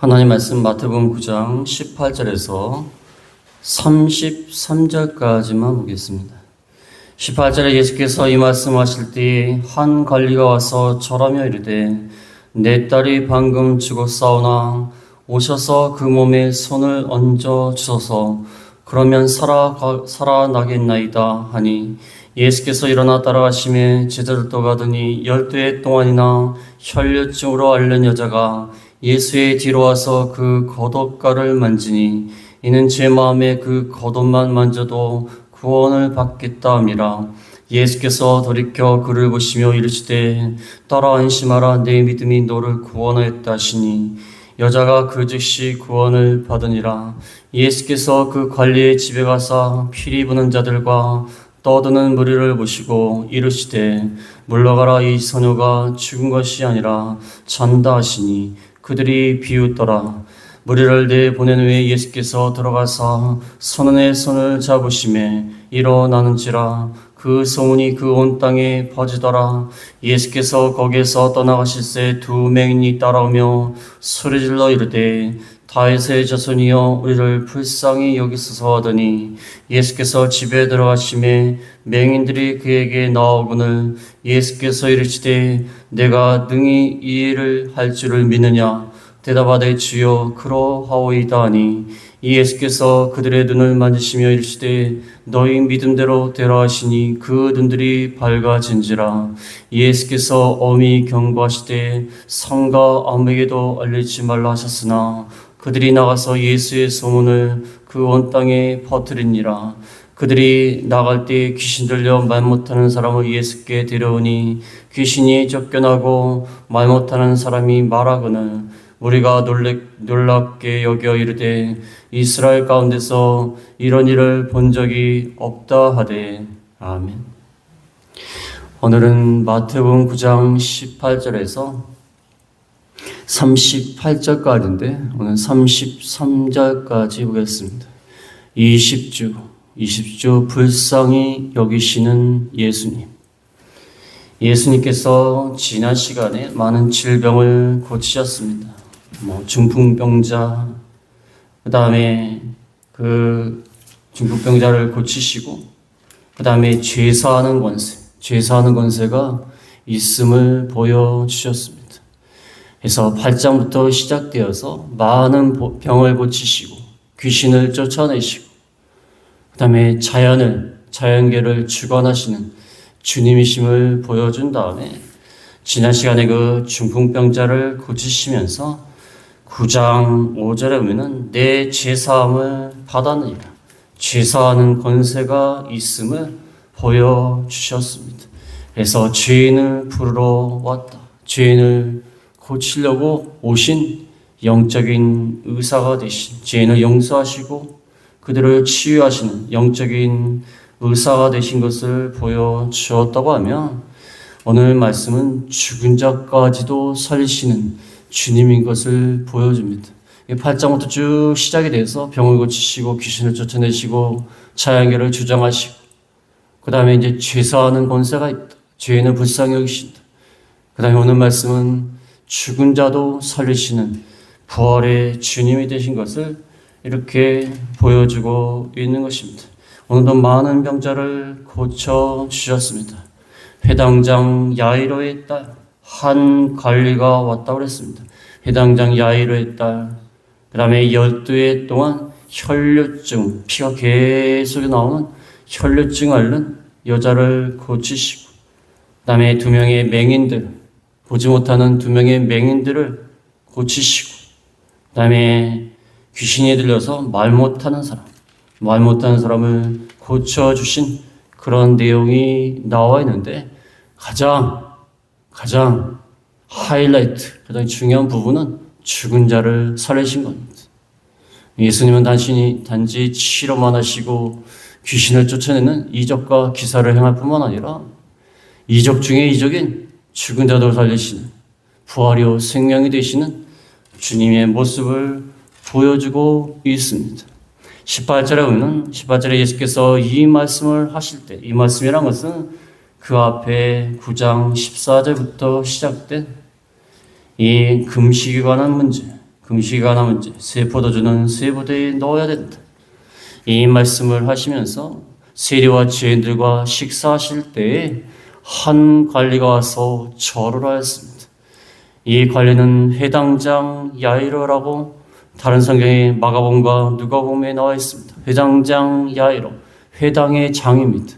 하나님 말씀 마태복음 9장 18절에서 33절까지만 보겠습니다. 18절에 예수께서 이 말씀하실 때 한 관리가 와서 절하며 이르되 내 딸이 방금 죽었사오나 오셔서 그 몸에 손을 얹어 주소서. 그러면 살아나겠나이다 하니 예수께서 일어나 따라가시매 제자들도 가더니 12해 동안이나 혈류증으로 앓는 여자가 예수의 뒤로 와서 그 겉옷가를 만지니 이는 제 마음에 그 겉옷만 만져도 구원을 받겠다 함이라. 예수께서 돌이켜 그를 보시며 이르시되 딸아 안심하라, 내 믿음이 너를 구원하였다 하시니 여자가 그 즉시 구원을 받으니라. 예수께서 그 관리의 집에 가사 피리 부는 자들과 떠드는 무리를 보시고 이르시되 물러가라, 이 소녀가 죽은 것이 아니라 잔다 하시니 그들이 비웃더라. 무리를 내보낸 후에 예수께서 들어가사 선원의 손을 잡으시매 일어나는지라. 그 소문이 그 온 땅에 퍼지더라. 예수께서 거기에서 떠나가실새 두 맹인이 따라오며 소리질러 이르되 다윗의 자손이여 우리를 불쌍히 여기소서 하더니 예수께서 집에 들어가시매 맹인들이 그에게 나오거늘 예수께서 이르시되 내가 능히 이 일을 할 줄을 믿느냐. 대답하되 주여 그러하오이다 하니 예수께서 그들의 눈을 만지시며 이르시되 너희 믿음대로 되라 하시니 그 눈들이 밝아진지라. 예수께서 엄히 경고하시되 성가 아무에게도 알리지 말라 하셨으나 그들이 나가서 예수의 소문을 그 온 땅에 퍼뜨리니라. 그들이 나갈 때 귀신 들려 말 못하는 사람을 예수께 데려오니 귀신이 쫓겨나고 말 못하는 사람이 말하거늘 우리가 놀랍게 여겨 이르되 이스라엘 가운데서 이런 일을 본 적이 없다 하되. 아멘. 오늘은 마태복음 9장 18절에서 38절까지인데 오늘 33절까지 보겠습니다. 20주 불쌍히 여기시는 예수님. 예수님께서 지난 시간에 많은 질병을 고치셨습니다. 중풍병자, 그 다음에 그 중풍병자를 고치시고, 그 다음에 죄사하는 권세가 있음을 보여주셨습니다. 그래서 8장부터 시작되어서 많은 병을 고치시고, 귀신을 쫓아내시고, 그 다음에 자연계를 주관하시는 주님이심을 보여준 다음에, 지난 시간에 그 중풍병자를 고치시면서 9장 5절에 보면은 내 죄사함을 받았느니라. 죄사하는 권세가 있음을 보여주셨습니다. 그래서 죄인을 부르러 왔다. 죄인을 고치려고 오신 영적인 의사가 되신, 죄인을 용서하시고 그들을 치유하시는 영적인 의사가 되신 것을 보여주었다고 하면, 오늘 말씀은 죽은 자까지도 살리시는 주님인 것을 보여줍니다. 8장부터 쭉 시작이 돼서 병을 고치시고 귀신을 쫓아내시고 자연계를 주장하시고, 그 다음에 이제 죄사하는 권세가 있다. 죄인을 불쌍히 여기신다. 그 다음에 오늘 말씀은 죽은 자도 살리시는 부활의 주님이 되신 것을 이렇게 보여주고 있는 것입니다. 오늘도 많은 병자를 고쳐주셨습니다. 회당장 야이로의 딸, 한 관리가 왔다고 그랬습니다. 회당장 야이로의 딸, 그 다음에 12해 동안 혈류증, 피가 계속 나오는 혈류증 앓는 여자를 고치시고, 그 다음에 2명의 맹인들, 보지 못하는 2명의 맹인들을 고치시고, 그 다음에 귀신이 들려서 말 못하는 사람을 고쳐주신 그런 내용이 나와 있는데, 가장 하이라이트, 가장 중요한 부분은 죽은 자를 살리신 겁니다. 예수님은 단지 치료만 하시고 귀신을 쫓아내는 이적과 기사를 행할 뿐만 아니라 이적 중에 이적인 죽은 자도 살리시는, 부활이요 생명이 되시는 주님의 모습을 보여주고 있습니다. 18절에 예수께서 이 말씀을 하실 때, 이 말씀이란 것은 그 앞에 9장 14절부터 시작된 이 금식에 관한 문제, 금시가 남은 새 포도주는 새 부대에 넣어야 된다. 이 말씀을 하시면서 세리와 죄인들과 식사하실 때에 한 관리가 와서 절을 하였습니다. 이 관리는 회당장 야이로라고 다른 성경에 마가복음과 누가복음에 나와 있습니다. 회당장 야이로, 회당의 장입니다.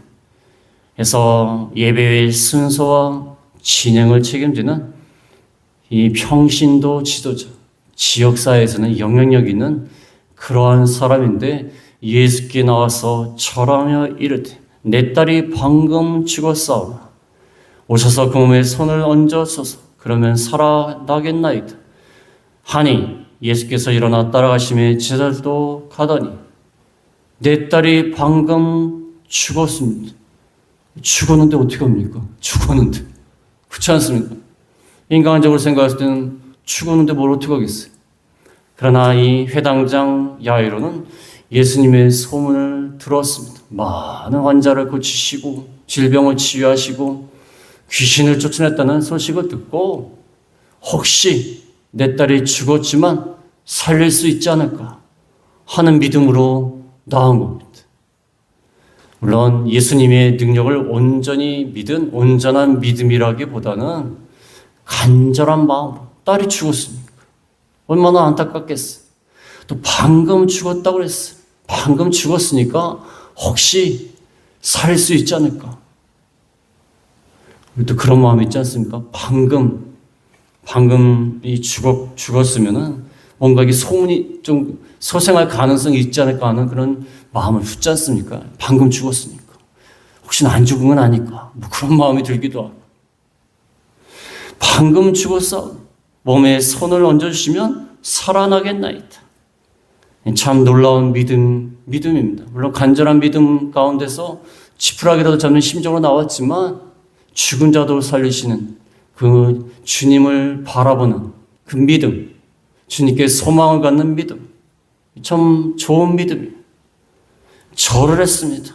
그래서 예배의 순서와 진행을 책임지는 이 평신도 지도자, 지역사회에서는 영향력 있는 그러한 사람인데 예수께 나와서 절하며 이르되 내 딸이 방금 죽었사오나 오셔서 그 몸에 손을 얹어서서 그러면 살아나겠나이다 하니 예수께서 일어나 따라가시며 제자들도 가더니 내 딸이 방금 죽었습니다. 죽었는데 어떻게 합니까? 죽었는데. 그렇지 않습니까? 인간적으로 생각했을 때는 죽었는데 뭘 어떻게 하겠어요? 그러나 이 회당장 야이로는 예수님의 소문을 들었습니다. 많은 환자를 고치시고 질병을 치유하시고 귀신을 쫓아냈다는 소식을 듣고 혹시 내 딸이 죽었지만 살릴 수 있지 않을까 하는 믿음으로 나온 겁니다. 물론 예수님의 능력을 온전히 믿은 온전한 믿음이라기보다는 간절한 마음으로 딸이 죽었으니까 얼마나 안타깝겠어요. 또 방금 죽었다고 그랬어요. 방금 죽었으니까 혹시 살 수 있지 않을까. 또 그런 마음이 있지 않습니까? 방금 이 죽었으면은 뭔가 이 소문이 좀 소생할 가능성이 있지 않을까 하는 그런 마음을 품지 않습니까? 방금 죽었으니까. 혹시나 안 죽은 건 아닐까. 뭐 그런 마음이 들기도 하고. 방금 죽었어. 몸에 손을 얹어주시면 살아나겠나이다. 참 놀라운 믿음입니다. 물론 간절한 믿음 가운데서 지푸라기라도 잡는 심정으로 나왔지만 죽은 자도 살리시는 그 주님을 바라보는 그 믿음, 주님께 소망을 갖는 믿음, 참 좋은 믿음이에요. 절을 했습니다.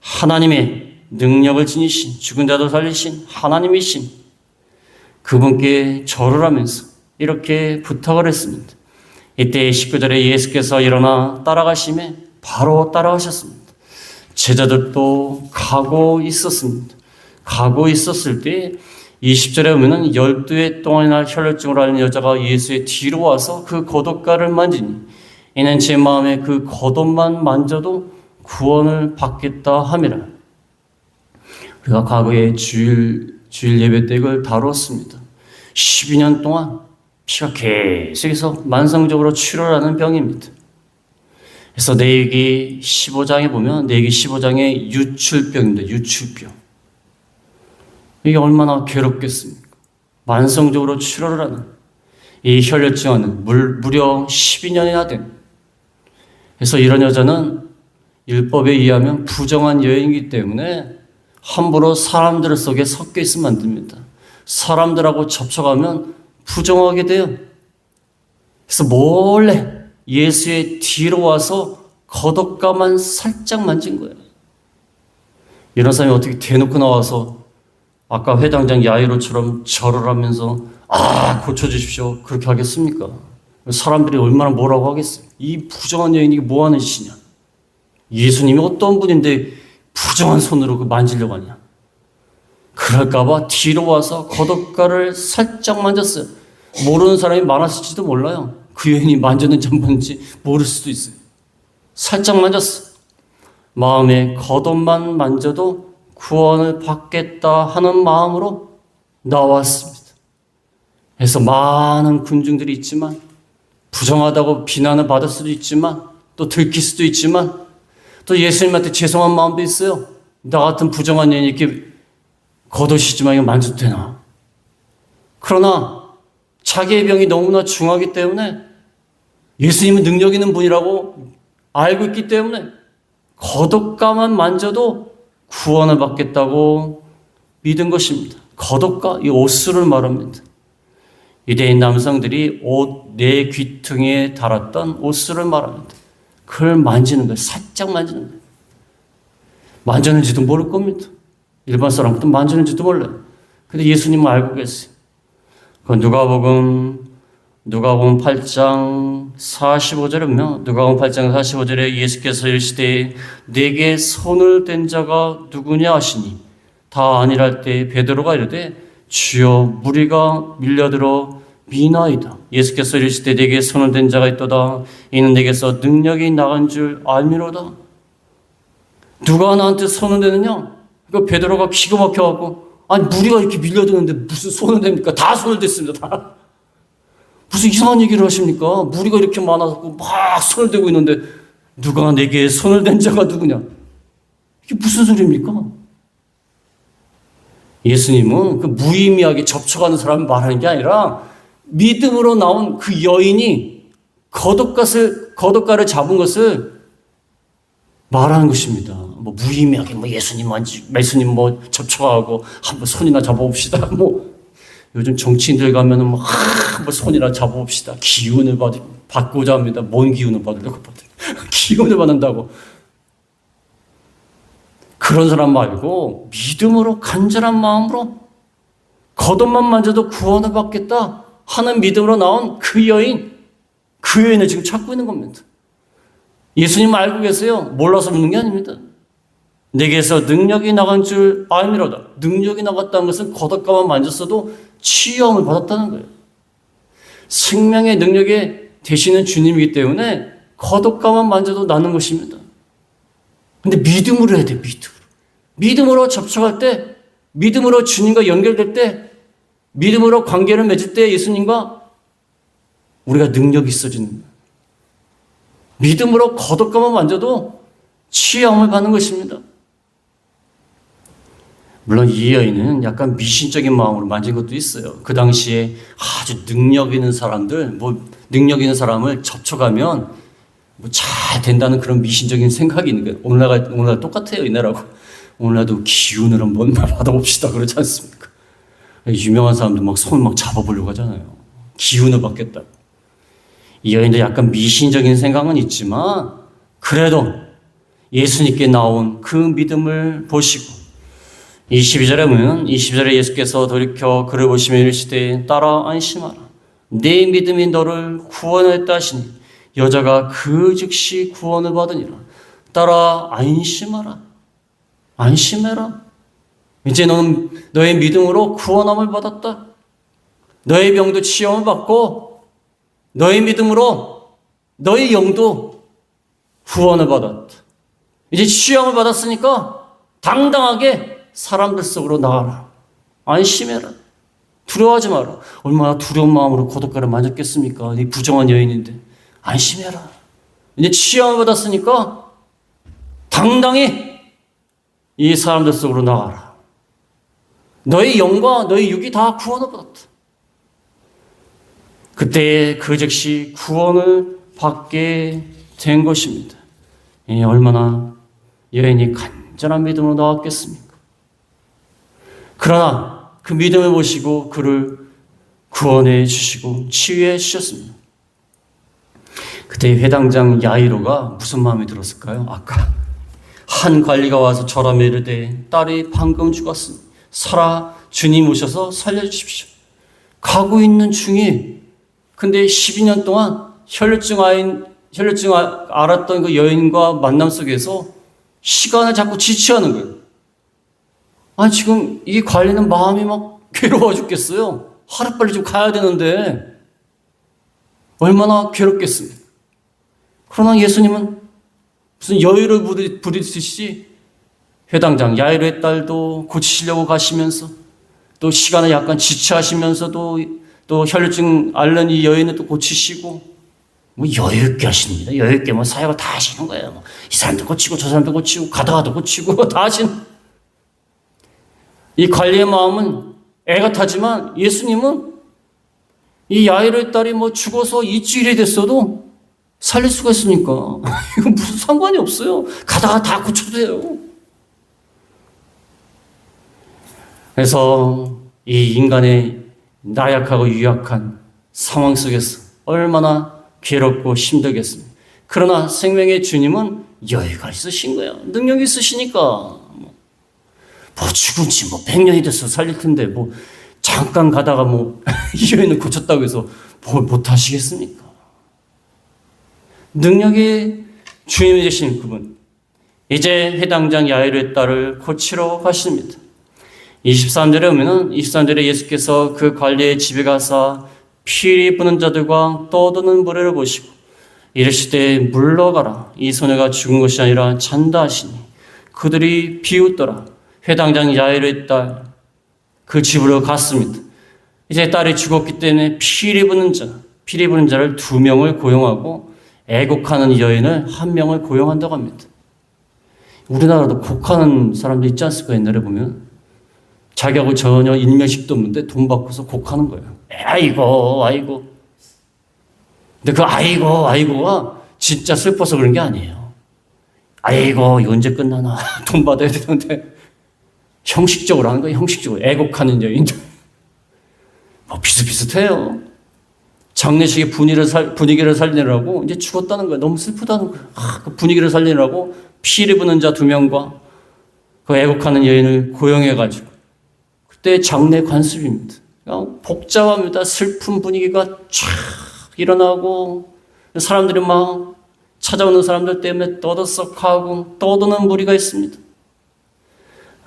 하나님의 능력을 지니신, 죽은 자도 살리신 하나님이신 그분께 절을 하면서 이렇게 부탁을 했습니다. 이때 19절에 예수께서 일어나 따라가심에 바로 따라가셨습니다. 제자들도 가고 있었습니다. 가고 있었을 때 20절에 보면은 12해 동안이나 혈혈증으로 앓는 여자가 예수의 뒤로 와서 그 겉옷가를 만지니 이는 제 마음에 그 겉옷만 만져도 구원을 받겠다 함이라. 우리가 과거에 주일 예배 때 이걸 다뤘습니다. 12년 동안 피가 계속해서 만성적으로 출혈하는 병입니다. 그래서 내기 15장에 보면 내기 15장에 유출병입니다. 유출병. 이게 얼마나 괴롭겠습니까? 만성적으로 출혈을 하는 이 혈혈증은 무려 12년이나 된. 그래서 이런 여자는 율법에 의하면 부정한 여인이기 때문에 함부로 사람들 속에 섞여 있으면 안 됩니다. 사람들하고 접촉하면 부정하게 돼요. 그래서 몰래 예수의 뒤로 와서 겉옷가만 살짝 만진 거예요. 이런 사람이 어떻게 대놓고 나와서 아까 회당장 야이로처럼 절을 하면서 고쳐주십시오 그렇게 하겠습니까? 사람들이 얼마나 뭐라고 하겠어요? 이 부정한 여인이 뭐 하는 짓이냐? 예수님이 어떤 분인데 부정한 손으로 만지려고 하냐? 그럴까봐 뒤로 와서 겉옷가를 살짝 만졌어요. 모르는 사람이 많았을지도 몰라요. 그 여인이 만졌는지 안 만졌는지 모를 수도 있어요. 살짝 만졌어. 마음에 겉옷만 만져도 구원을 받겠다 하는 마음으로 나왔습니다. 그래서 많은 군중들이 있지만 부정하다고 비난을 받을 수도 있지만 또 들킬 수도 있지만 또 예수님한테 죄송한 마음도 있어요. 나 같은 부정한 여인이 이렇게 겉옷이지만 이거 만져도 되나? 그러나 자기의 병이 너무나 중하기 때문에 예수님은 능력 있는 분이라고 알고 있기 때문에 겉옷가만 만져도 구원을 받겠다고 믿은 것입니다. 겉옷가, 이 옷수를 말합니다. 유대인 남성들이 옷 네 귀퉁이에 달았던 옷수를 말합니다. 그걸 만지는 거예요. 살짝 만지는 거예요. 만졌는지도 모를 겁니다. 일반 사람도 만졌는지도 몰라요. 근데 예수님은 알고 계세요. 그 누가복음 누가복음 8장 45절은요. 누가복음 8장 45절에 예수께서 이르시되 내게 손을 댄 자가 누구냐 하시니 다 아니랄 때 베드로가 이르되 주여 무리가 밀려들어 미나이다. 예수께서 이르시되 내게 손을 댄 자가 있도다. 이는 내게서 능력이 나간 줄 알미로다. 누가 나한테 손을 대느냐? 그 베드로가 기가 막혀갖고 아니 무리가 이렇게 밀려드는데 무슨 손을 댑니까? 다 손을 댔습니다. 다. 무슨 이상한 얘기를 하십니까? 무리가 이렇게 많아서 막 손을 대고 있는데 누가 내게 손을 댄 자가 누구냐? 이게 무슨 소리입니까? 예수님은 그 무의미하게 접촉하는 사람을 말하는 게 아니라 믿음으로 나온 그 여인이 거독가를 잡은 것을 말하는 것입니다. 뭐 무의미하게 뭐 예수님 뭐 접촉하고 한번 손이나 잡아봅시다. 뭐 요즘 정치인들 가면은 뭐 손이나 잡아봅시다. 기운을 받고자 합니다. 뭔 기운을 받으려고 기운을 받는다고. 그런 사람 말고 믿음으로 간절한 마음으로 겉옷만 만져도 구원을 받겠다 하는 믿음으로 나온 그 여인을 지금 찾고 있는 겁니다. 예수님 알고 계세요? 몰라서 묻는 게 아닙니다. 내게서 능력이 나간 줄 알미로다. 능력이 나갔다는 것은 겉옷가만 만졌어도 치유함을 받았다는 거예요. 생명의 능력에 되시는 주님이기 때문에 겉옷가만 만져도 나는 것입니다. 근데 믿음으로 해야 돼, 믿음으로. 믿음으로 접촉할 때, 믿음으로 주님과 연결될 때, 믿음으로 관계를 맺을 때 예수님과 우리가 능력이 있어지는 거예요. 믿음으로 겉옷가만 만져도 치유함을 받는 것입니다. 물론 이 여인은 약간 미신적인 마음으로 만진 것도 있어요. 그 당시에 아주 능력 있는 사람을 접촉하면 잘 된다는 그런 미신적인 생각이 있는 거예요. 오늘날 똑같아요, 이날하고. 오늘날도 기운을 한번 받아봅시다. 그렇지 않습니까? 유명한 사람들 손 잡아보려고 하잖아요. 기운을 받겠다. 이 여인도 약간 미신적인 생각은 있지만, 그래도 예수님께 나온 그 믿음을 보시고, 22절에 보면 22절에 예수께서 돌이켜 그를 보시며 이르시되 따라 안심하라. 내 믿음이 너를 구원했다 하시니 여자가 그 즉시 구원을 받으니라. 따라 안심하라. 안심해라. 이제 너는 너의 믿음으로 구원함을 받았다. 너의 병도 치유함을 받고 너의 믿음으로 너의 영도 구원을 받았다. 이제 치유함을 받았으니까 당당하게 사람들 속으로 나가라. 안심해라. 두려워하지 마라. 얼마나 두려운 마음으로 고독가를 만졌겠습니까? 이 부정한 여인인데. 안심해라. 이제 치유함을 받았으니까 당당히 이 사람들 속으로 나가라. 너의 영과 너의 육이 다 구원을 받았다. 그때 그 즉시 구원을 받게 된 것입니다. 얼마나 여인이 간절한 믿음으로 나왔겠습니까? 그러나 그 믿음을 보시고 그를 구원해 주시고 치유해 주셨습니다. 그때 회당장 야이로가 무슨 마음이 들었을까요? 아까 한 관리가 와서 절하며 이르되 딸이 방금 죽었으니 살아 주님 오셔서 살려주십시오. 가고 있는 중에 근데 12년 동안 혈류증 앓았던 그 여인과 만남 속에서 시간을 자꾸 지체하는 거예요. 아니 지금 이 관리는 마음이 괴로워 죽겠어요. 하루빨리 좀 가야 되는데 얼마나 괴롭겠습니까? 그러나 예수님은 무슨 여유를 부리듯이 회당장 야이로의 딸도 고치시려고 가시면서 또 시간을 약간 지체하시면서도 또 혈류증 앓는 이 여인을 또 고치시고 여유 있게 하십니다. 여유 있게 사역을 다 하시는 거예요. 이 사람도 고치고 저 사람도 고치고 가다가도 고치고 다 하시는. 이 관리의 마음은 애가 타지만 예수님은 이 야이로의 딸이 죽어서 일주일이 됐어도 살릴 수가 있으니까 이건 무슨 상관이 없어요. 가다가 다 고쳐도 돼요. 그래서 이 인간의 나약하고 유약한 상황 속에서 얼마나 괴롭고 힘들겠습니까? 그러나 생명의 주님은 여유가 있으신 거예요. 능력이 있으시니까 죽은 지 100년이 돼서 살릴 텐데 잠깐 가다가 이 여인을 고쳤다고 해서 뭘 못하시겠습니까? 능력이 주님이 되신 그분, 이제 해당장 야이로의 딸을 고치러 가십니다. 23절에 오면은 23절에 예수께서 그 관리의 집에 가사 피리 부는 자들과 떠드는 무리를 보시고 이르시되 물러가라, 이 소녀가 죽은 것이 아니라 잔다 하시니 그들이 비웃더라. 해당장 야이로의 딸 그 집으로 갔습니다. 이제 딸이 죽었기 때문에 피리 부는 자를 2명을 고용하고 애곡하는 여인을 1명을 고용한다고 합니다. 우리나라도 곡하는 사람도 있지 않습니까? 옛날에 보면 자기하고 전혀 인면식도 없는데 돈 받고서 곡하는 거예요. 아이고. 근데 그 아이고가 진짜 슬퍼서 그런 게 아니에요. 아이고, 이거 언제 끝나나. 돈 받아야 되는데 형식적으로 하는 거예요. 형식적으로 애곡하는 여인들. 뭐 비슷비슷해요. 장례식의 분위기를 살리느라고 이제 죽었다는 거예요. 너무 슬프다는 거예요. 그 분위기를 살리느라고 피를 부는 자 2명과 그 애곡하는 여인을 고용해가지고 그때 장례 관습입니다. 복잡합니다. 슬픈 분위기가 쫙 일어나고 사람들이 막 찾아오는 사람들 때문에 떠들썩하고 떠드는 무리가 있습니다.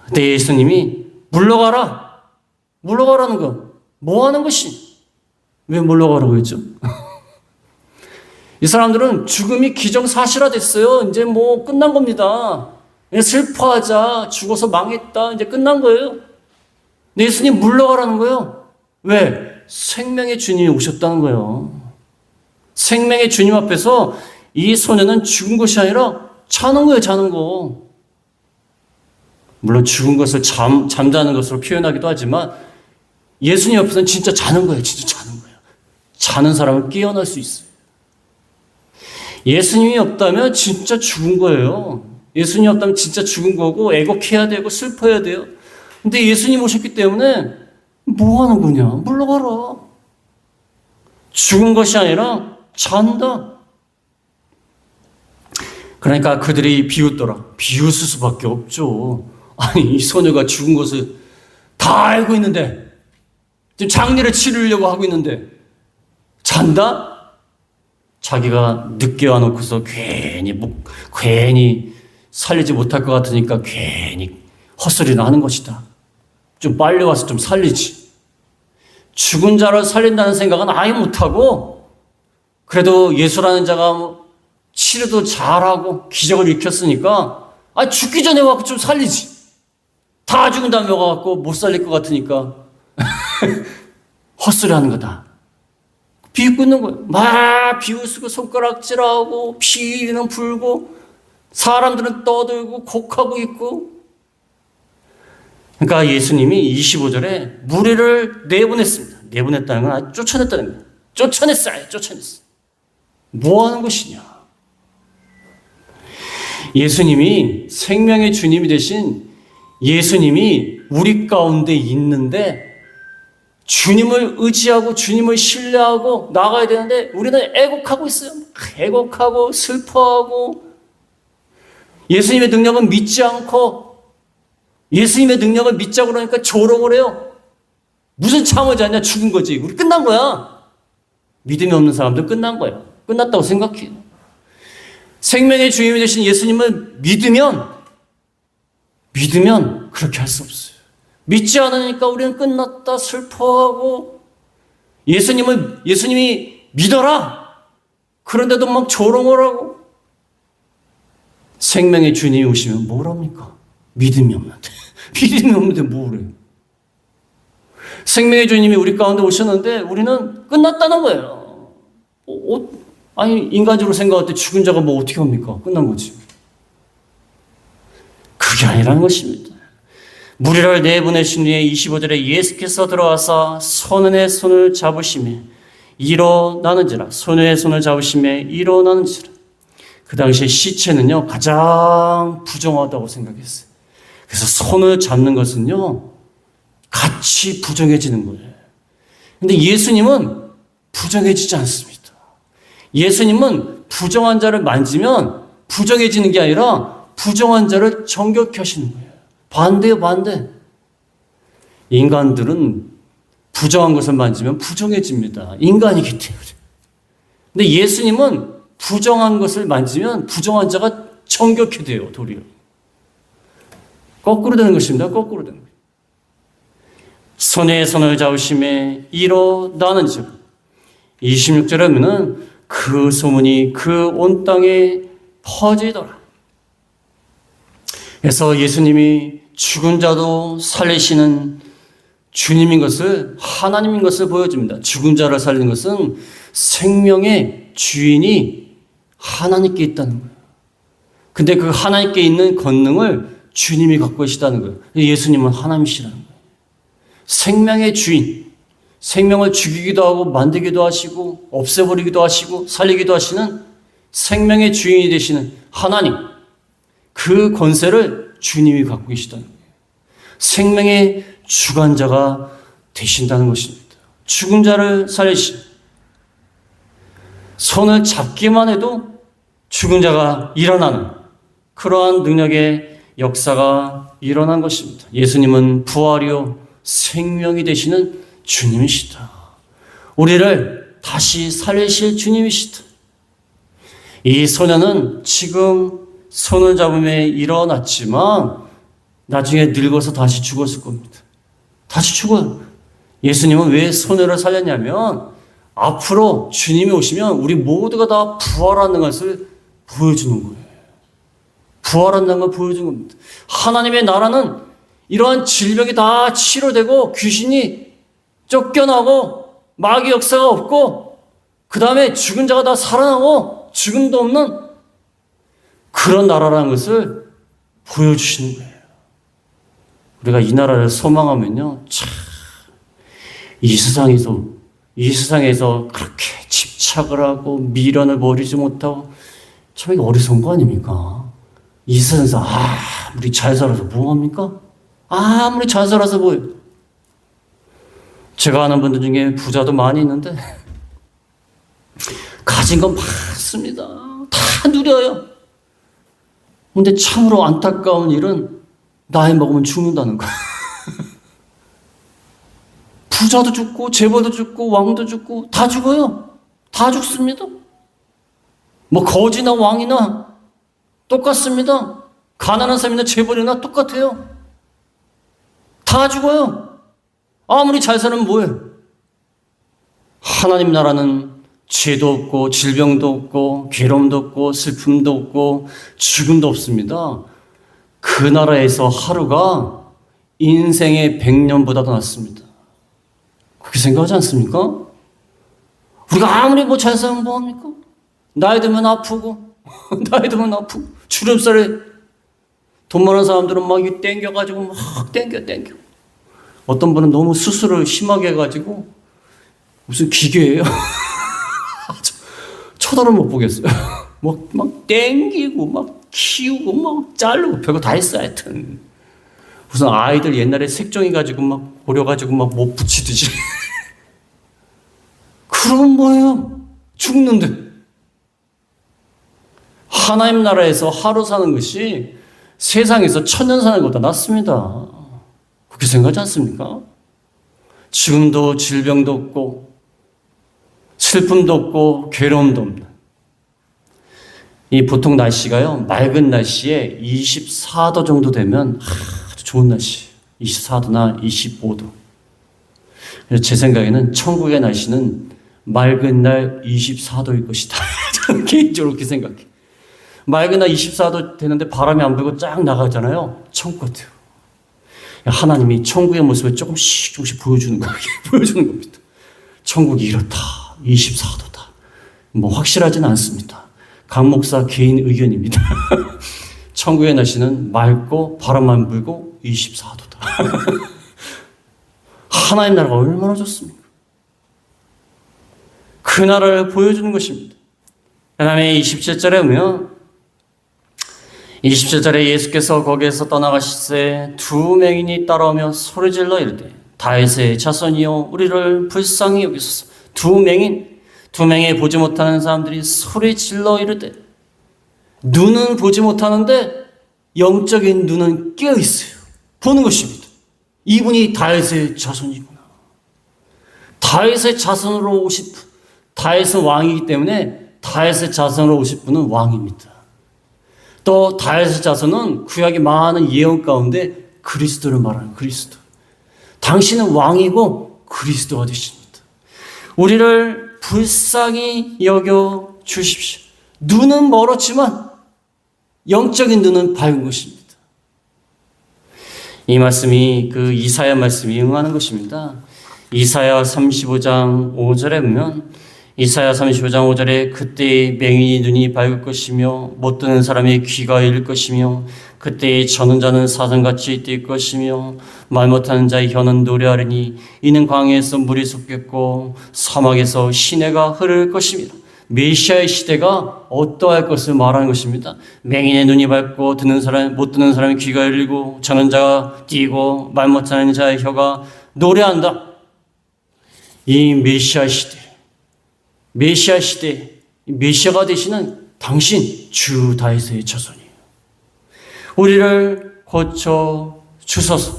그때 예수님이 물러가라는 거. 뭐 하는 것이? 왜 물러가라고 했죠? 이 사람들은 죽음이 기정사실화됐어요. 이제 뭐 끝난 겁니다. 그냥 슬퍼하자. 죽어서 망했다. 이제 끝난 거예요. 근데 예수님 물러가라는 거예요. 왜? 생명의 주님이 오셨다는 거예요. 생명의 주님 앞에서 이 소녀는 죽은 것이 아니라 자는 거예요. 자는 거. 물론 죽은 것을 잠자는 것으로 표현하기도 하지만 예수님 앞에서는 진짜 자는 거예요. 진짜 자는 거예요. 자는 사람은 깨어날 수 있어요. 예수님이 없다면 진짜 죽은 거예요. 예수님이 없다면 진짜 죽은 거고 애곡해야 되고 슬퍼야 돼요. 근데 예수님 오셨기 때문에 뭐 하는 거냐? 물러가라. 죽은 것이 아니라 잔다. 그러니까 그들이 비웃더라. 비웃을 수밖에 없죠. 아니, 이 소녀가 죽은 것을 다 알고 있는데 지금 장례를 치르려고 하고 있는데 잔다? 자기가 늦게 와놓고서 괜히 살리지 못할 것 같으니까 괜히 헛소리를 하는 것이다. 좀 빨리 와서 좀 살리지. 죽은 자를 살린다는 생각은 아예 못하고 그래도 예수라는 자가 치료도 잘하고 기적을 일으켰으니까 죽기 전에 와서 좀 살리지. 다 죽은 다음에 와갖고 못 살릴 것 같으니까 헛소리 하는 거다. 비웃고 있는 거예요. 막 비웃고 손가락질하고 피는 불고 사람들은 떠들고 곡하고 있고. 그러니까 예수님이 25절에 무리를 내보냈습니다. 내보냈다는 건 아주 쫓아냈다는 거예요. 쫓아냈어요. 뭐 하는 것이냐. 예수님이 생명의 주님이 되신 예수님이 우리 가운데 있는데 주님을 의지하고 주님을 신뢰하고 나가야 되는데 우리는 애곡하고 있어요. 애곡하고 슬퍼하고 예수님의 능력은 믿지 않고 예수님의 능력을 믿자고 그러니까 조롱을 해요. 무슨 참을 않냐? 죽은 거지. 우리 끝난 거야. 믿음이 없는 사람들 끝난 거야. 끝났다고 생각해요. 생명의 주님이 되신 예수님을 믿으면 그렇게 할 수 없어요. 믿지 않으니까 우리는 끝났다 슬퍼하고 예수님이 믿어라. 그런데도 막 조롱을 하고 생명의 주님이 오시면 뭘 합니까? 믿음이 없는데 뭘 해요? 생명의 주님이 우리 가운데 오셨는데 우리는 끝났다는 거예요. 아니 인간적으로 생각할 때 죽은 자가 뭐 어떻게 합니까? 끝난 거지. 그게 아니라는 것입니다. 무리를 내보내신 후에 25절에 예수께서 들어와서 소년의 손을 잡으시며 일어나는지라. 소년의 손을 잡으시며 일어나는지라. 그 당시에 시체는요 가장 부정하다고 생각했어요. 그래서 손을 잡는 것은요 같이 부정해지는 거예요. 근데 예수님은 부정해지지 않습니다. 예수님은 부정한 자를 만지면 부정해지는 게 아니라 부정한 자를 정결케 하시는 거예요. 반대요, 반대. 인간들은 부정한 것을 만지면 부정해집니다. 인간이기 때문에. 근데 예수님은 부정한 것을 만지면 부정한 자가 정결케 돼요, 도리어. 거꾸로 되는 것입니다. 거꾸로 되는 거예요. 손에 손을 잡으심에 일어나는지라. 26절에 보면 그 소문이 그 온 땅에 퍼지더라. 그래서 예수님이 죽은 자도 살리시는 주님인 것을, 하나님인 것을 보여줍니다. 죽은 자를 살리는 것은 생명의 주인이 하나님께 있다는 거예요. 근데 그 하나님께 있는 권능을 주님이 갖고 계시다는 거예요. 예수님은 하나님이시라는 거예요. 생명의 주인, 생명을 죽이기도 하고 만들기도 하시고 없애버리기도 하시고 살리기도 하시는 생명의 주인이 되시는 하나님, 그 권세를 주님이 갖고 계시다는 거예요. 생명의 주관자가 되신다는 것입니다. 죽은 자를 살리시, 손을 잡기만 해도 죽은 자가 일어나는 그러한 능력의 역사가 일어난 것입니다. 예수님은 부활이요 생명이 되시는 주님이시다. 우리를 다시 살리실 주님이시다. 이 소년은 지금 손을 잡음에 일어났지만 나중에 늙어서 다시 죽었을 겁니다. 다시 죽어요. 예수님은 왜 소년을 살렸냐면 앞으로 주님이 오시면 우리 모두가 다 부활하는 것을 보여주는 거예요. 부활한다는 걸 보여주는 겁니다. 하나님의 나라는 이러한 질병이 다 치료되고 귀신이 쫓겨나고 마귀 역사가 없고 그 다음에 죽은 자가 다 살아나고 죽음도 없는 그런 나라라는 것을 보여주시는 거예요. 우리가 이 나라를 소망하면요, 참, 이 세상에서 그렇게 집착을 하고 미련을 버리지 못하고 참 이게 어리석은 거 아닙니까? 이 세상에서 아무리 잘 살아서 뭐합니까? 아무리 잘 살아서 뭐예요? 제가 아는 분들 중에 부자도 많이 있는데 가진 건 많습니다. 다 누려요. 근데 참으로 안타까운 일은 나이 먹으면 죽는다는 거예요. 부자도 죽고 재벌도 죽고 왕도 죽고 다 죽어요. 다 죽습니다. 뭐 거지나 왕이나 똑같습니다. 가난한 사람이나 재벌이나 똑같아요. 다 죽어요. 아무리 잘 살면 뭐예요? 하나님 나라는 죄도 없고 질병도 없고 괴로움도 없고 슬픔도 없고 죽음도 없습니다. 그 나라에서 하루가 인생의 100년보다 더 낫습니다. 그렇게 생각하지 않습니까? 우리가 아무리 뭐 잘 살면 뭐합니까? 나이 들면 아프고 나이 들면 아프고 주름살에 돈 많은 사람들은 막 이 땡겨가지고 막 땡겨 어떤 분은 너무 수술을 심하게 해가지고 무슨 기계예요? 쳐다를 못 보겠어요. 막 땡기고 막 키우고 막 자르고 별거 다 했어. 하여튼 무슨 아이들 옛날에 색종이 가지고 막 고려가지고 막 못 붙이듯이 그럼 뭐예요? 죽는데. 하나님 나라에서 하루 사는 것이 세상에서 1000년 사는 것보다 낫습니다. 그렇게 생각하지 않습니까? 죽음도 질병도 없고 슬픔도 없고 괴로움도 없는 이 보통 날씨가요, 맑은 날씨에 24도 정도 되면 아주 좋은 날씨, 24도나 25도. 그래서 제 생각에는 천국의 날씨는 맑은 날 24도일 것이다. 저는 개인적으로 그렇게 생각해요. 맑은 날 24도 되는데 바람이 안 불고 쫙 나가잖아요. 천국 같아요. 하나님이 천국의 모습을 조금씩 보여주는 거예요. 보여주는 겁니다. 천국이 이렇다. 24도다. 뭐 확실하지는 않습니다. 강 목사 개인 의견입니다. 천국의 날씨는 맑고 바람만 불고 24도다. 하나님 나라가 얼마나 좋습니까? 그 나라를 보여주는 것입니다. 그 다음에 27절에 보면 27절에 예수께서 거기에서 떠나가시되 두 맹인이 따라오며 소리질러 이르되 다윗의 자손이여 우리를 불쌍히 여기소서. 두 맹에 보지 못하는 사람들이 소리질러 이르되, 눈은 보지 못하는데 영적인 눈은 깨어 있어요. 보는 것입니다. 이분이 다윗의 자손이구나. 다윗의 자손으로 오실 분, 다윗은 왕이기 때문에 다윗의 자손으로 오실 분은 왕입니다. 또 다윗의 자손은 구약의 많은 예언 가운데 그리스도를 말하는 그리스도. 당신은 왕이고 그리스도가 되십니다. 우리를 불쌍히 여겨 주십시오. 눈은 멀었지만 영적인 눈은 밝은 것입니다. 이 말씀이 그 이사야 말씀이 응하는 것입니다. 이사야 35장 5절에 보면 이사야 35장 5절에 그때의 맹인이 눈이 밝을 것이며 못 듣는 사람의 귀가 열릴 것이며 그때의 저는 자는 사슴같이 뛸 것이며 말 못하는 자의 혀는 노래하리니 이는 광야에서 물이 솟겠고 사막에서 시내가 흐를 것입니다. 메시아의 시대가 어떠할 것을 말하는 것입니다. 맹인의 눈이 밝고 못 듣는 사람의 귀가 열리고 저는 자가 뛰고 말 못하는 자의 혀가 노래한다. 이 메시아 시대, 메시아가 되시는 당신 주 다윗의 자손이에요. 우리를 고쳐 주소서.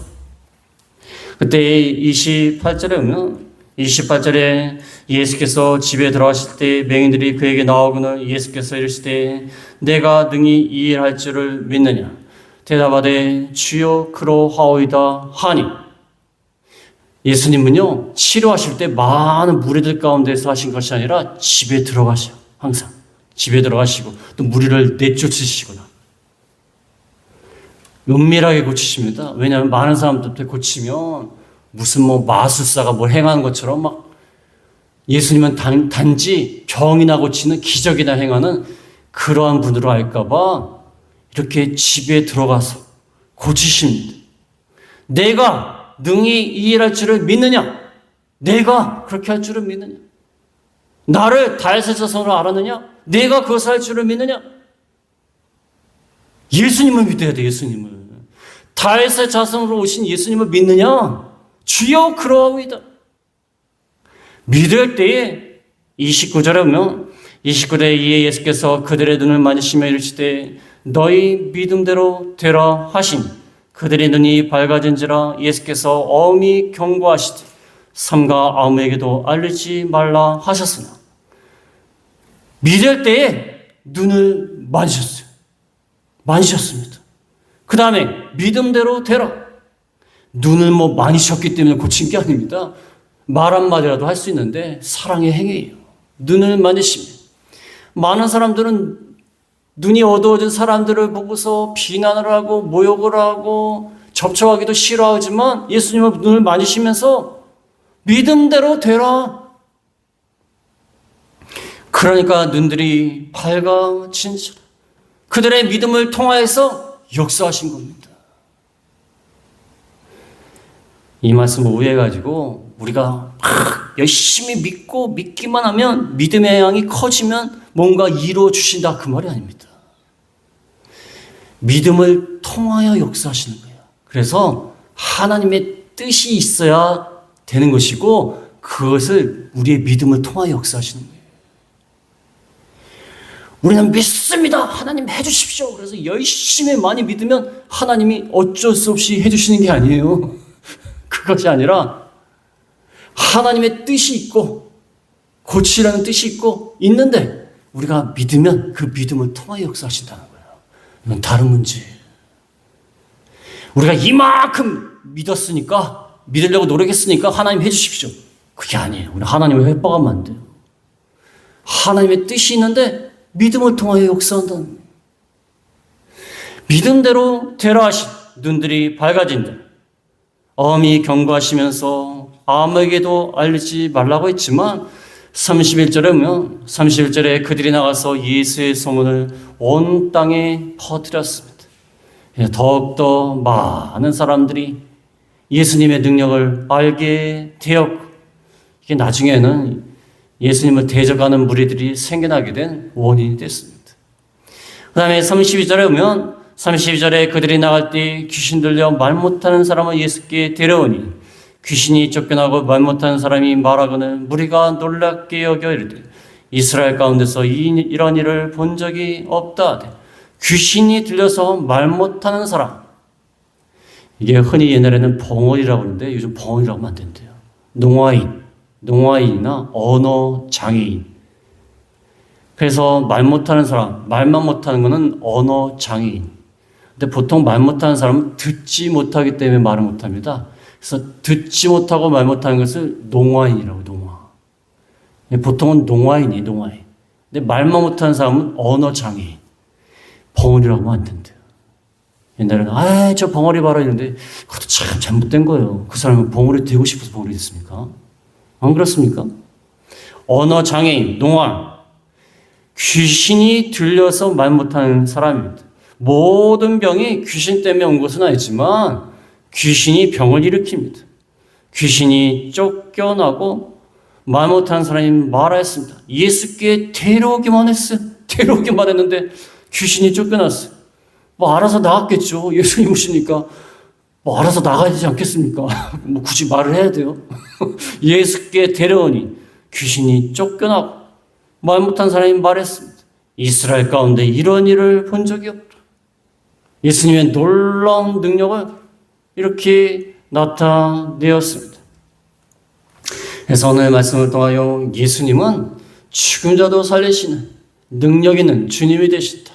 그때 28절에 보면 28절에 예수께서 집에 들어가실 때 맹인들이 그에게 나오거늘 예수께서 이르시되 내가 능히 이 일 할 줄을 믿느냐 대답하되 주여 그러하오이다 하니. 예수님은요 치료하실 때 많은 무리들 가운데서 하신 것이 아니라 집에 들어가셔. 항상 집에 들어가시고 또 무리를 내쫓으시거나 은밀하게 고치십니다. 왜냐하면 많은 사람들 고치면 무슨 마술사가 뭘 행하는 것처럼 막 예수님은 단지 병이나 고치는 기적이나 행하는 그러한 분으로 알까봐 이렇게 집에 들어가서 고치십니다. 내가 능히 이 일 할 줄을 믿느냐? 내가 그렇게 할 줄을 믿느냐? 나를 다윗의 자손으로 알았느냐? 내가 그것을 할 줄을 믿느냐? 예수님을 믿어야 돼. 예수님을. 다윗의 자손으로 오신 예수님을 믿느냐? 주여 그러하오이다. 믿을 때에 29절에 보면 29절에 이에 예수께서 그들의 눈을 만지시며 이르시되 너희 믿음대로 되라 하시니 그들의 눈이 밝아진지라. 예수께서 엄히 경고하시되 삼가 아무에게도 알리지 말라 하셨으나 믿을 때에 눈을 만지셨습니다. 그 다음에 믿음대로 되라. 눈을 만지셨기 때문에 고친 게 아닙니다. 말 한마디라도 할 수 있는데 사랑의 행위예요. 눈을 만지시면. 많은 사람들은 눈이 어두워진 사람들을 보고서 비난을 하고 모욕을 하고 접촉하기도 싫어하지만 예수님은 눈을 만지시면서 믿음대로 되라. 그러니까 눈들이 밝아진지라. 그들의 믿음을 통하여서 역사하신 겁니다. 이 말씀을 오해해가지고 우리가 막 열심히 믿기만 하면 믿음의 양이 커지면 뭔가 이루어 주신다 그 말이 아닙니다. 믿음을 통하여 역사하시는 거예요. 그래서 하나님의 뜻이 있어야 되는 것이고 그것을 우리의 믿음을 통하여 역사하시는 거예요. 우리는 믿습니다. 하나님 해주십시오. 그래서 열심히 많이 믿으면 하나님이 어쩔 수 없이 해주시는 게 아니에요. 그것이 아니라 하나님의 뜻이 있고 고치라는 뜻이 있는데 우리가 믿으면 그 믿음을 통하여 역사하신다는 거예요. 이건 다른 문제예요. 우리가 이만큼 믿었으니까 믿으려고 노력했으니까 하나님 해주십시오. 그게 아니에요. 우리 하나님을 회복하면 안 돼요. 하나님의 뜻이 있는데 믿음을 통하여 역사한다는 거예요. 믿음대로 되라 하신 눈들이 밝아진다. 엄히 경고하시면서 아무에게도 알리지 말라고 했지만 31절에 보면 31절에 그들이 나가서 예수의 소문을 온 땅에 퍼뜨렸습니다. 더욱더 많은 사람들이 예수님의 능력을 알게 되었고 이게 나중에는 예수님을 대적하는 무리들이 생겨나게 된 원인이 됐습니다. 그 다음에 32절에 보면 32절에 그들이 나갈 때 귀신 들려 말 못하는 사람을 예수께 데려오니 귀신이 쫓겨나고 말 못하는 사람이 말하거늘 무리가 놀랍게 여겨 이르되 이스라엘 가운데서 이런 일을 본 적이 없다 하되 귀신이 들려서 말 못하는 사람. 이게 흔히 옛날에는 벙어리라고 그러는데 요즘 벙어리라고 하면 안 된대요. 농아인, 농아인이나 언어 장애인. 그래서 말 못하는 사람, 말만 못하는 거는 언어 장애인. 근데 보통 말 못하는 사람은 듣지 못하기 때문에 말을 못합니다. 그래서 듣지 못하고 말 못하는 것을 농아인이라고, 농아. 보통은 농아인이에요, 농아인. 근데 말만 못하는 사람은 언어 장애인. 벙어리라고 하면 안 된대요. 옛날에는 저 벙어리 봐라 이러는데 그것도 참 잘못된 거예요. 그 사람은 벙어리 되고 싶어서 벙어리 됐습니까? 안 그렇습니까? 언어 장애인, 농아. 귀신이 들려서 말 못하는 사람입니다. 모든 병이 귀신 때문에 온 것은 아니지만 귀신이 병을 일으킵니다. 귀신이 쫓겨나고 말 못하는 사람이 말하였습니다. 예수께 데려오기만 했어요. 데려오기만 했는데 귀신이 쫓겨났어요. 뭐 알아서 나갔겠죠. 예수님 오시니까 뭐 알아서 나가야 되지 않겠습니까? 뭐 굳이 말을 해야 돼요. 예수께 데려오니 귀신이 쫓겨나고 말 못한 사람이 말했습니다. 이스라엘 가운데 이런 일을 본 적이 없다. 예수님의 놀라운 능력을 이렇게 나타내었습니다. 그래서 오늘 말씀을 통하여 예수님은 죽은 자도 살리시는 능력 있는 주님이 되신다.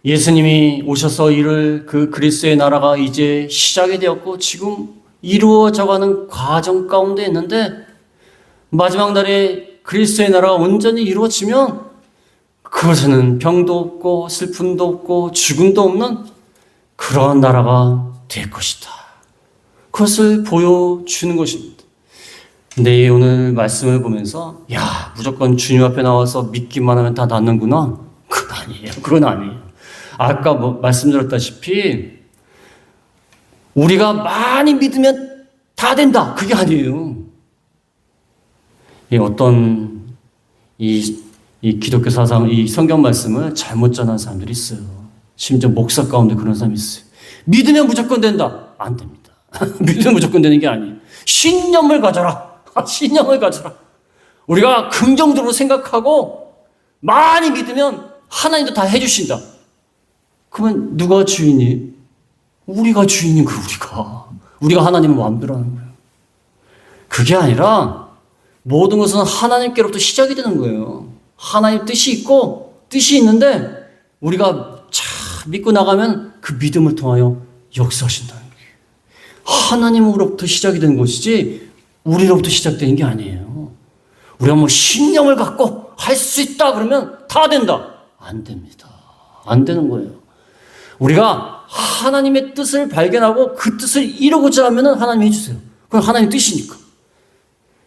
예수님이 오셔서 이룰 그 그리스도의 나라가 이제 시작이 되었고 지금 이루어져가는 과정 가운데 있는데 마지막 날에 그리스도의 나라가 온전히 이루어지면 그것에는 병도 없고 슬픔도 없고 죽음도 없는 그러한 나라가 될 것이다. 그것을 보여주는 것입니다. 근데 오늘 말씀을 보면서 무조건 주님 앞에 나와서 믿기만 하면 다 낫는구나. 그건 아니에요. 그건 아니에요. 아까 말씀드렸다시피 우리가 많이 믿으면 다 된다. 그게 아니에요. 어떤 이 기독교 사상, 이 성경 말씀을 잘못 전한 사람들이 있어요. 심지어 목사 가운데 그런 사람이 있어요. 믿으면 무조건 된다. 안 됩니다. 믿으면 무조건 되는 게 아니에요. 신념을 가져라. 신념을 가져라. 우리가 긍정적으로 생각하고 많이 믿으면 하나님도 다 해주신다. 그러면 누가 주인이? 우리가 주인인 거예요, 우리가 하나님을 마음대로 하는 거예요. 그게 아니라 모든 것은 하나님께로부터 시작이 되는 거예요. 하나님 뜻이 있고 뜻이 있는데 우리가 참 믿고 나가면 그 믿음을 통하여 역사하신다는 거예요. 하나님으로부터 시작이 되는 것이지 우리로부터 시작되는 게 아니에요. 우리가 뭐 신념을 갖고 할 수 있다 그러면 다 된다. 안 됩니다. 안 되는 거예요. 우리가 하나님의 뜻을 발견하고 그 뜻을 이루고자 하면 하나님이 해주세요. 그건 하나님의 뜻이니까.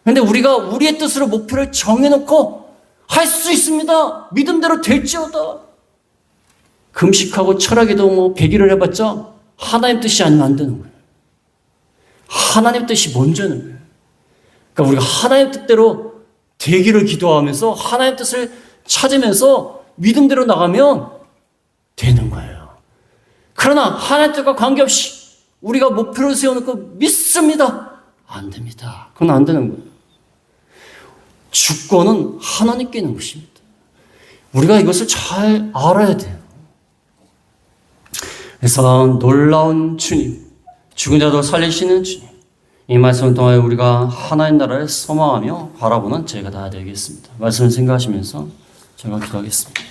그런데 우리가 우리의 뜻으로 목표를 정해놓고 할 수 있습니다. 믿음대로 될지어다. 금식하고 철학에도 뭐 100일을 해봤자 하나님 뜻이 아니면 안 되는 거예요. 하나님 뜻이 먼저는 거예요. 그러니까 우리가 하나님 뜻대로 되기를 기도하면서 하나님 뜻을 찾으면서 믿음대로 나가면 되는 거예요. 그러나 하나님 뜻과 관계없이 우리가 목표를 세워놓고 믿습니다. 안 됩니다. 그건 안 되는 거예요. 주권은 하나님께 있는 것입니다. 우리가 이것을 잘 알아야 돼요. 그래서 놀라운 주님, 죽은 자도 살리시는 주님, 이 말씀을 통하여 우리가 하나님 나라를 소망하며 바라보는 저희가 다 되겠습니다. 말씀을 생각하시면서 제가 기도하겠습니다.